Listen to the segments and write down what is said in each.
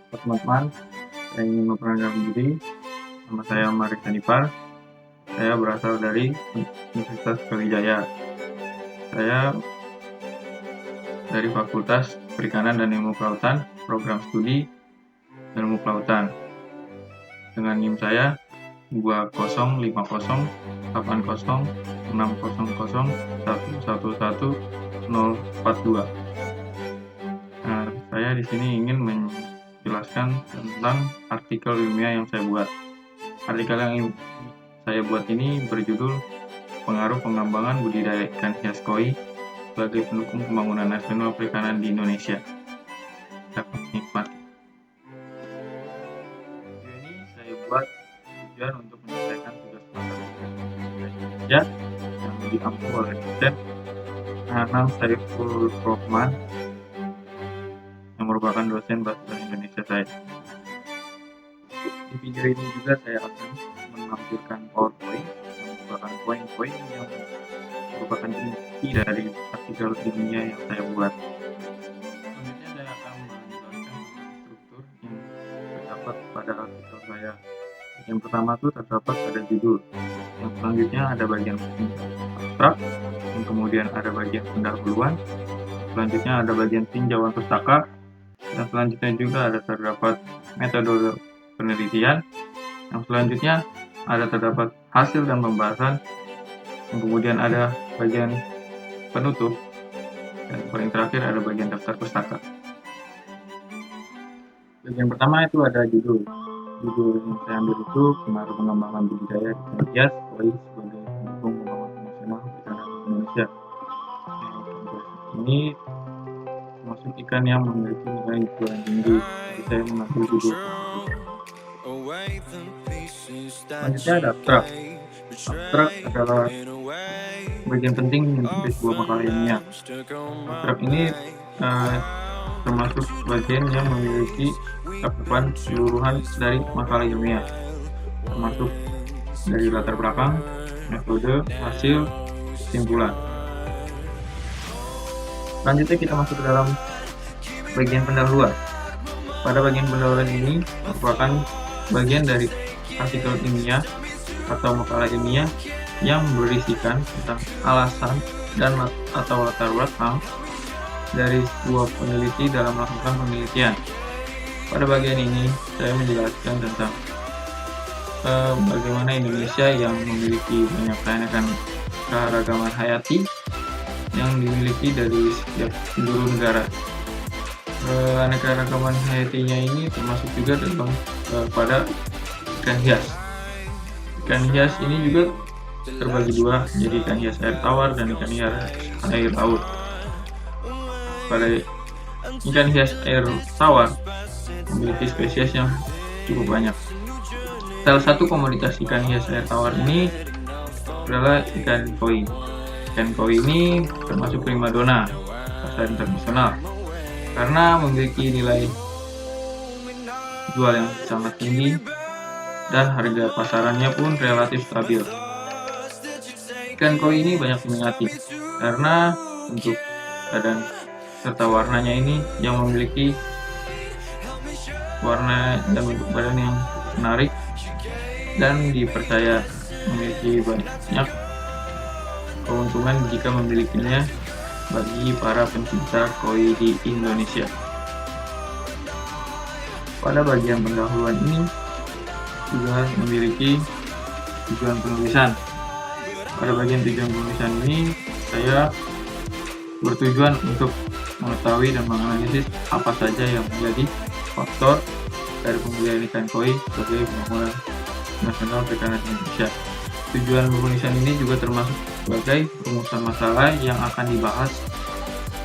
Teman-teman, saya ingin memperkenalkan diri. Nama saya Marik Sanipar. Saya berasal dari Universitas Brawijaya. Saya dari Fakultas Perikanan dan Ilmu Kelautan, Program Studi Ilmu Kelautan. Dengan NIM saya 2050806001111042. Nah, saya di sini ingin menjelaskan tentang artikel ilmiah yang saya buat. Artikel yang saya buat ini berjudul Pengaruh Pengembangan Budidaya Ikan Hias Koi sebagai Pendukung Pembangunan Nasional Perikanan di Indonesia. Dapat nikmati. Video ini saya buat tujuan untuk menyelesaikan tugas matematika Indonesia yang diampu oleh dosen Anang Saiful Rohman yang merupakan dosen bahasa Indonesia saya. Di video ini juga saya akan menampilkan PowerPoint yang merupakan poin-poin yang merupakan inti dari artikel ilmiah yang saya buat. Selanjutnya saya akan menjelaskan struktur yang terdapat pada artikel saya. Yang pertama itu terdapat pada judul. Yang selanjutnya ada bagian abstrak, yang kemudian ada bagian pendahuluan, selanjutnya ada bagian tinjauan pustaka, dan selanjutnya juga ada terdapat metode penelitian, yang selanjutnya ada terdapat hasil dan pembahasan, yang kemudian ada bagian penutup, dan paling terakhir ada bagian daftar pustaka. Bagian pertama itu ada judul. Judul yang saya ambil itu Pengaruh Pengembangan Budidaya Ikan Hias Koi sebagai Pendukung Pembangunan Nasional Perikanan Indonesia. Ini termasuk ikan yang memiliki nilai jual tinggi. Jadi saya mengambil judul. Selanjutnya ada abstrak. Abstrak adalah bagian penting dari sebuah makalah ilmiah. Abstrak ini termasuk bagian yang memiliki cakupan keseluruhan dari makalah ilmiah, termasuk dari latar belakang, metode, hasil, kesimpulan. Selanjutnya kita masuk ke dalam bagian pendahuluan. Pada bagian pendahuluan ini merupakan bagian dari artikel ilmiah atau makalah ilmiah yang berisikan tentang alasan dan atau latar belakang dari sebuah peneliti dalam melakukan penelitian. Pada bagian ini saya menjelaskan tentang bagaimana Indonesia yang memiliki banyak keanekaragaman hayati yang dimiliki dari setiap penjuru negara. Keanekaragaman hayatinya ini termasuk juga dalam pada ikan hias. Ikan hias ini juga terbagi dua, jadi ikan hias air tawar dan ikan hias air laut. Pada ikan hias air tawar memiliki spesies yang cukup banyak. Salah satu komoditas ikan hias air tawar ini adalah ikan koi. Ikan koi ini termasuk primadona pasar internasional karena memiliki nilai jual yang sangat tinggi dan harga pasarannya pun relatif stabil. Ikan koi ini banyak diminati karena bentuk badan serta warnanya ini yang memiliki warna dan bentuk badan yang menarik dan dipercaya memiliki banyak keuntungan jika memilikinya bagi para pencinta koi di Indonesia. Pada bagian pendahuluan ini juga memiliki tujuan penulisan. Pada bagian tujuan penulisan ini saya bertujuan untuk mengetahui dan menganalisis apa saja yang menjadi faktor dari pembudidayaan ikan koi sebagai pembangunan nasional perikanan Indonesia. Tujuan penulisan ini juga termasuk sebagai rumusan masalah yang akan dibahas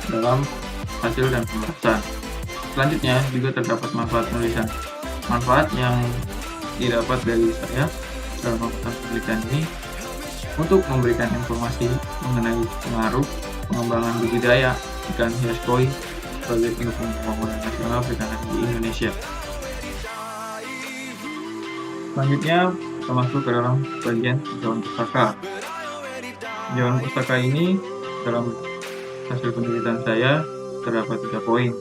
dalam hasil dan pembahasan. Selanjutnya juga terdapat manfaat penulisan. Manfaat yang didapat dari saya dalam melakukan penelitian ini untuk memberikan informasi mengenai pengaruh pengembangan budidaya ikan hias koi sebagai pendukung pembangunan nasional perikanan di Indonesia. Selanjutnya kita masuk ke dalam bagian tinjauan pustaka. Tinjauan pustaka ini dalam hasil penelitian saya terdapat 3 poin.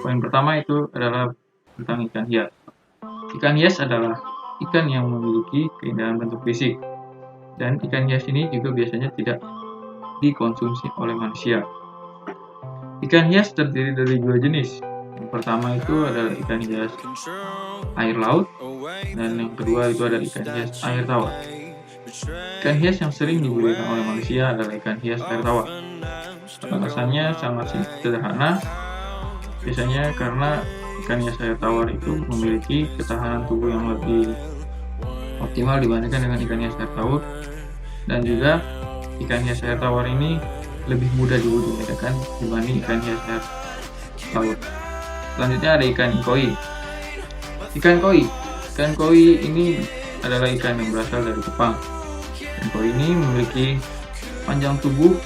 Poin pertama itu adalah tentang ikan hias. Ikan hias adalah ikan yang memiliki keindahan bentuk fisik, dan ikan hias ini juga biasanya tidak dikonsumsi oleh manusia. Ikan hias terdiri dari dua jenis. Yang pertama itu adalah ikan hias air laut, dan yang kedua itu adalah ikan hias air tawar. Ikan hias yang sering dibudidaya oleh manusia adalah ikan hias air tawar. Alasannya sangat sederhana, biasanya karena ikan hias air tawar itu memiliki ketahanan tubuh yang lebih optimal dibandingkan dengan ikan hias air laut, dan juga ikan hias air tawar ini lebih mudah dibudidayakan dibanding ikan hias air laut. Selanjutnya ada ikan koi. Ikan koi ini adalah ikan yang berasal dari Jepang. Ikan koi ini memiliki panjang tubuh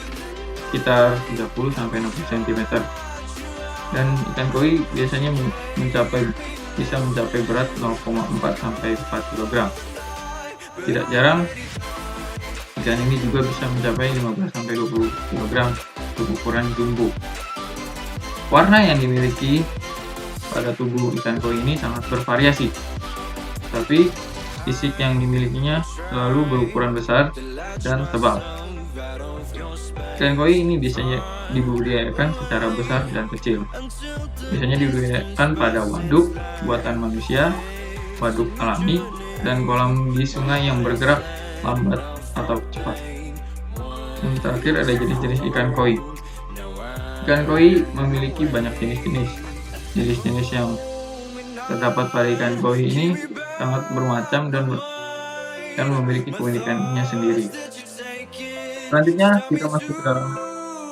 sekitar 30-60 cm. Dan ikan koi biasanya bisa mencapai berat 0,4-4 kg. Tidak jarang ikan ini juga bisa mencapai 15-20 kg untuk ukuran jumbo. Warna yang dimiliki pada tubuh ikan koi ini sangat bervariasi, tapi fisik yang dimilikinya selalu berukuran besar dan tebal. Ikan koi ini biasanya dibudidayakan secara besar dan kecil. Biasanya dibudidayakan pada waduk buatan manusia, waduk alami, dan kolam di sungai yang bergerak lambat atau cepat. Yang terakhir ada jenis-jenis ikan koi. Ikan koi memiliki banyak jenis-jenis. Jenis-jenis yang terdapat pada ikan koi ini sangat bermacam dan memiliki keunikannya sendiri. Selanjutnya kita masuk ke dalam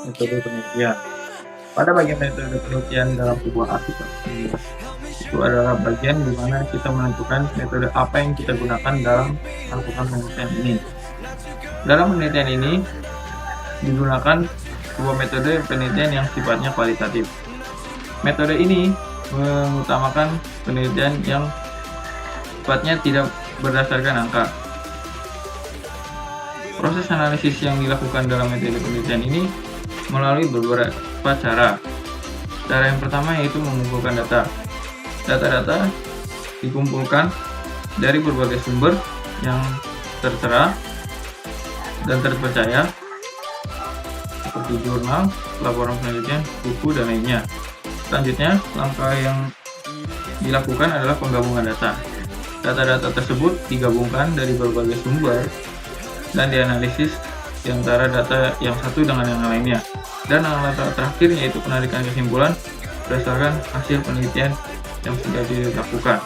metode penelitian. Pada bagian metode penelitian dalam sebuah artikel itu adalah bagian di mana kita menentukan metode apa yang kita gunakan dalam melakukan penelitian ini. Dalam penelitian ini digunakan sebuah metode penelitian yang sifatnya kualitatif. Metode ini mengutamakan penelitian yang sifatnya tidak berdasarkan angka. Proses analisis yang dilakukan dalam metode penelitian ini melalui beberapa cara. Cara yang pertama yaitu mengumpulkan data. Data-data dikumpulkan dari berbagai sumber yang tertera dan terpercaya, seperti jurnal, laporan penelitian, buku, dan lainnya. Selanjutnya, langkah yang dilakukan adalah penggabungan data. Data-data tersebut digabungkan dari berbagai sumber dan dianalisis di antara data yang satu dengan yang lainnya. Dan langkah terakhir yaitu penarikan kesimpulan berdasarkan hasil penelitian yang sudah dilakukan.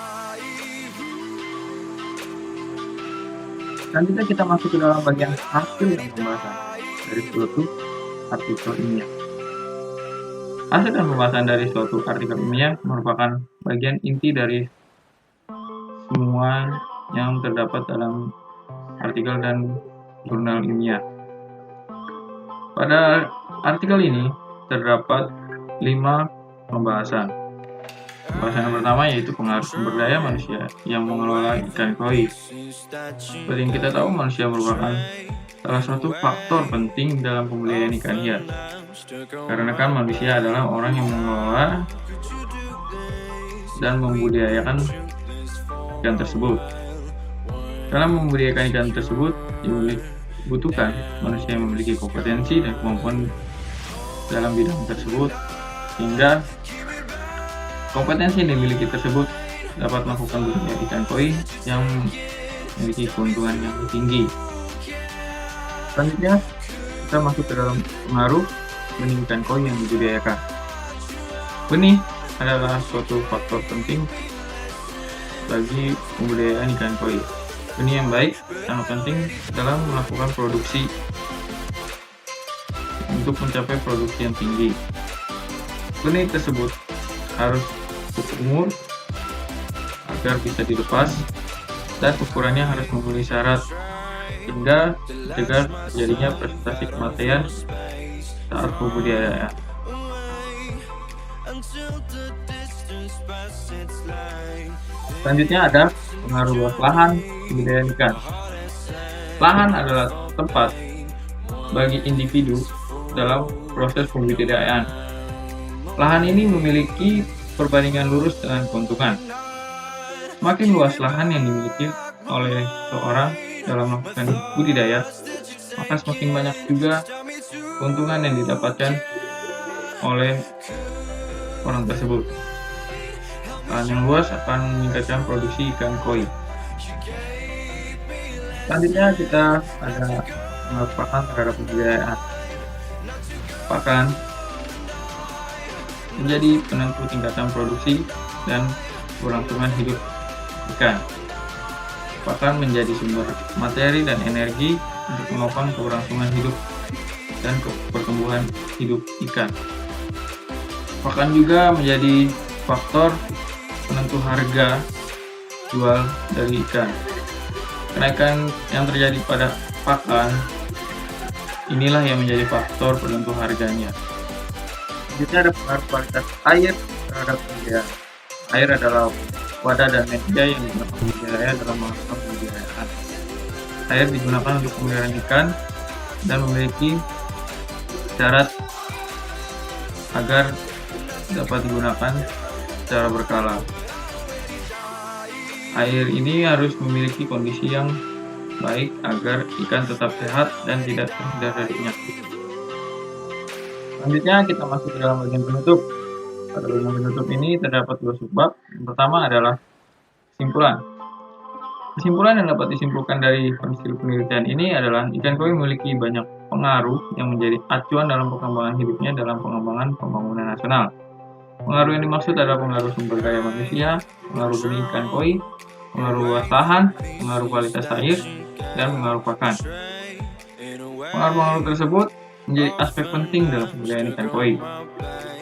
Selanjutnya kita masuk ke dalam bagian hasil dan pembahasan dari suatu artikel ilmiah. Hasil dan pembahasan dari suatu artikel ilmiah merupakan bagian inti dari semua yang terdapat dalam artikel dan jurnal ilmiah. Pada artikel ini terdapat 5 pembahasan. Pembahasan yang pertama yaitu pengaruh sumber daya manusia yang mengelola ikan koi. Seperti yang kita tahu, manusia merupakan salah satu faktor penting dalam pembudidayaan ikan hias. Karena kan manusia adalah orang yang mengelola dan membudidayakan ikan tersebut. Dalam membudidayakan ikan tersebut dibutuhkan manusia yang memiliki kompetensi dan kemampuan dalam bidang tersebut, sehingga kompetensi yang dimiliki tersebut dapat melakukan budidaya ikan koi yang memiliki keuntungan yang tinggi. Selanjutnya kita masuk ke dalam pengaruh benih ikan koi yang dibudidayakan. Benih adalah suatu faktor penting bagi pembudidayaan ikan koi. Benih yang baik sangat penting dalam melakukan produksi untuk mencapai produksi yang tinggi. Benih tersebut harus umur agar bisa dilepas, dan ukurannya harus memenuhi syarat hingga mencegah terjadinya presentasi kematian saat pembudidayaan. Selanjutnya ada pengaruh luas lahan pembudidayaan ikan. Lahan adalah tempat bagi individu dalam proses pembudidayaan. Lahan ini memiliki perbandingan lurus dengan keuntungan. Semakin luas lahan yang dimiliki oleh seorang dalam melakukan budidaya, maka semakin banyak juga keuntungan yang didapatkan oleh orang tersebut. Lahan yang luas akan meningkatkan produksi ikan koi. Selanjutnya kita ada pengaruh pakan terhadap pembudidayaan. Pakan menjadi penentu tingkatan produksi dan kelangsungan hidup ikan. Pakan menjadi sumber materi dan energi untuk menopang keberlangsungan hidup dan pertumbuhan hidup ikan. Pakan juga menjadi faktor penentu harga jual dari ikan. Kenaikan yang terjadi pada pakan inilah yang menjadi faktor penentu harganya. Selanjutnya ada pengaruh kualitas air terhadap pembudidayaan. Air adalah wadah dan media yang digunakan pembudidaya dalam melakukan pembudidayaan. Air digunakan untuk pemeliharaan ikan dan memiliki syarat agar dapat digunakan secara berkala. Air ini harus memiliki kondisi yang baik agar ikan tetap sehat dan tidak terhindar dari penyakit. Selanjutnya kita masuk ke dalam bagian penutup. Pada bagian penutup ini terdapat dua subbab. Yang pertama adalah kesimpulan. Kesimpulan yang dapat disimpulkan dari hasil penelitian ini adalah ikan koi memiliki banyak pengaruh yang menjadi acuan dalam perkembangan hidupnya dalam pengembangan pembangunan nasional. Pengaruh yang dimaksud adalah pengaruh sumber daya manusia, pengaruh benih ikan koi, pengaruh luas lahan, pengaruh kualitas air, dan pengaruh pakan. Pengaruh-pengaruh tersebut menjadi aspek penting dalam pembudidayaan ikan koi.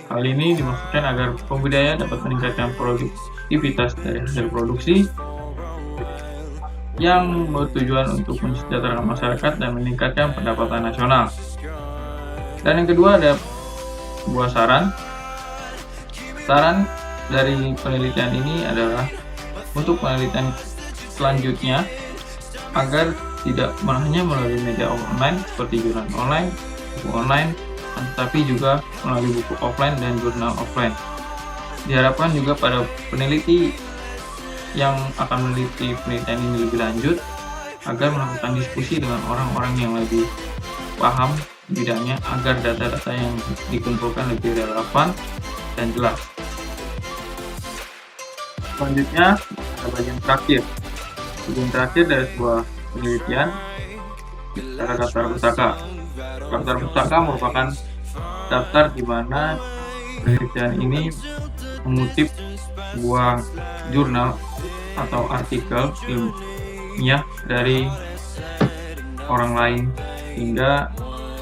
Hal ini dimaksudkan agar pembudidaya dapat meningkatkan produktivitas dari hasil produksi yang bertujuan untuk mensejahterakan masyarakat dan meningkatkan pendapatan nasional. Dan yang kedua ada sebuah saran. Saran dari penelitian ini adalah untuk penelitian selanjutnya agar tidak hanya melalui media online seperti jurnal online, buku online, tetapi juga melalui buku offline dan jurnal offline. Diharapkan juga pada peneliti yang akan meneliti penelitian ini lebih lanjut agar melakukan diskusi dengan orang-orang yang lebih paham bidangnya agar data-data yang dikumpulkan lebih relevan dan jelas. Selanjutnya ada bagian terakhir. Bagian terakhir dari sebuah penelitian adalah daftar pustaka. Daftar pustaka merupakan daftar di mana penelitian ini mengutip sebuah jurnal atau artikel ilmiah dari orang lain hingga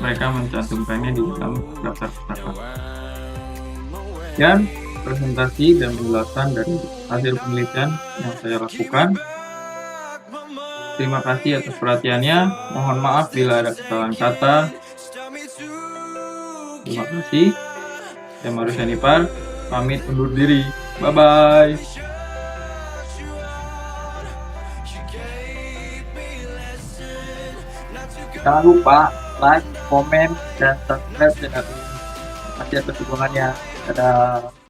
mereka mencantumkannya di dalam daftar pustaka. Dan presentasi dan penjelasan dari hasil penelitian yang saya lakukan. Terima kasih atas perhatiannya. Mohon maaf bila ada kesalahan kata. Terima kasih. Saya Marius Hanifar, pamit undur diri. Bye-bye. Jangan lupa like, komen, dan subscribe channel ini. Terima kasih atas dukungannya. Dadah.